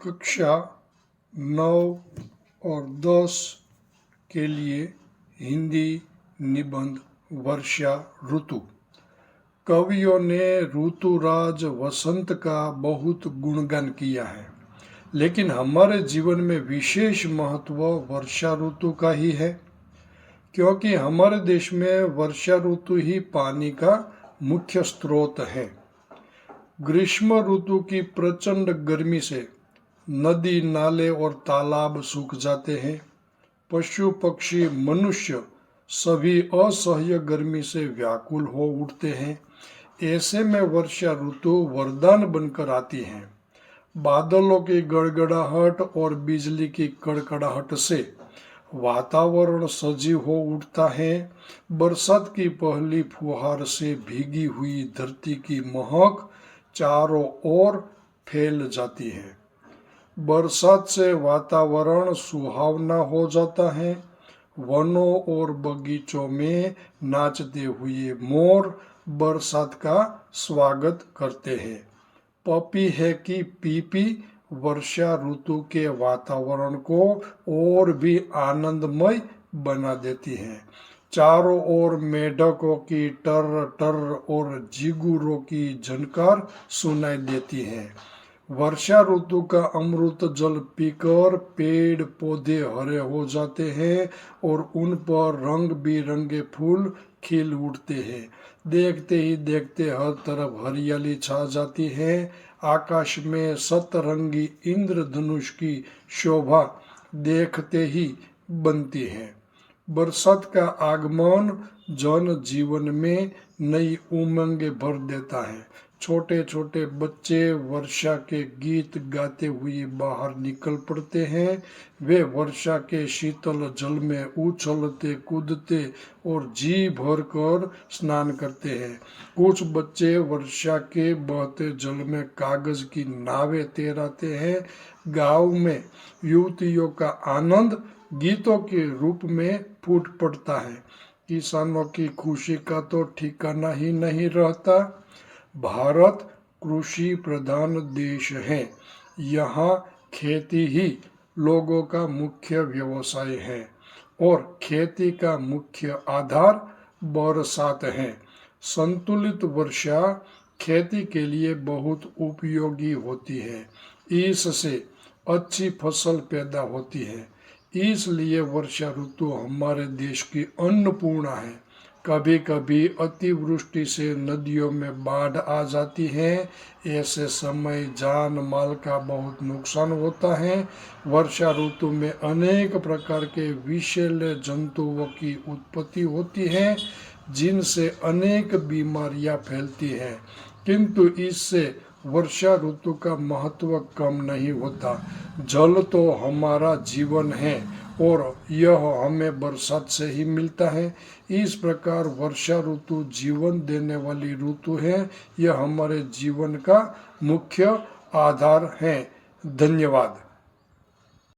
कक्षा 9 और 10 के लिए हिंदी निबंध वर्षा ऋतु। कवियों ने ऋतुराज वसंत का बहुत गुणगान किया है, लेकिन हमारे जीवन में विशेष महत्व वर्षा ऋतु का ही है, क्योंकि हमारे देश में वर्षा ऋतु ही पानी का मुख्य स्रोत है। ग्रीष्म ऋतु की प्रचंड गर्मी से नदी नाले और तालाब सूख जाते हैं। पशु पक्षी मनुष्य सभी असह्य गर्मी से व्याकुल हो उठते हैं। ऐसे में वर्षा ऋतु वरदान बनकर आती है। बादलों की गड़गड़ाहट और बिजली की कड़कड़ाहट से वातावरण सजीव हो उठता है। बरसात की पहली फुहार से भीगी हुई धरती की महक चारों ओर फैल जाती है। बरसात से वातावरण सुहावना हो जाता है। वनों और बगीचों में नाचते हुए मोर बरसात का स्वागत करते हैं। पपी है कि पीपी वर्षा ऋतु के वातावरण को और भी आनंदमय बना देती है। चारों ओर मेढकों की टर टर और झिंगुरों की झनकार सुनाई देती है। वर्षा ऋतु का अमृत जल पीकर पेड़ पौधे हरे हो जाते हैं और उन पर रंग बिरंगे फूल खिल उठते हैं। देखते ही देखते हर तरफ हरियाली छा जाती है। आकाश में सतरंगी इंद्रधनुष की शोभा देखते ही बनती है। बरसात का आगमन जन जीवन में नई उमंग भर देता है। छोटे छोटे बच्चे वर्षा के गीत गाते हुए बाहर निकल पड़ते हैं। वे वर्षा के शीतल जल में उछलते कूदते और जी भर कर स्नान करते हैं। कुछ बच्चे वर्षा के बहते जल में कागज की नावें तैराते हैं। गांव में युवतियों का आनंद गीतों के रूप में फूट पड़ता है। किसानों की खुशी का तो ठिकाना ही नहीं रहता। भारत कृषि प्रधान देश है। यहाँ खेती ही लोगों का मुख्य व्यवसाय है और खेती का मुख्य आधार बरसात है। संतुलित वर्षा खेती के लिए बहुत उपयोगी होती है। इससे अच्छी फसल पैदा होती है। इसलिए वर्षा ऋतु हमारे देश की अन्नपूर्णा है। कभी कभी अतिवृष्टि से नदियों में बाढ़ आ जाती है। ऐसे समय जान माल का बहुत नुकसान होता है। वर्षा ऋतु में अनेक प्रकार के विषैले जंतुओं की उत्पत्ति होती है, जिनसे अनेक बीमारियां फैलती हैं। किंतु इससे वर्षा ऋतु का महत्व कम नहीं होता। जल तो हमारा जीवन है और यह हमें बरसात से ही मिलता है। इस प्रकार वर्षा ऋतु जीवन देने वाली ऋतु है। यह हमारे जीवन का मुख्य आधार है। धन्यवाद।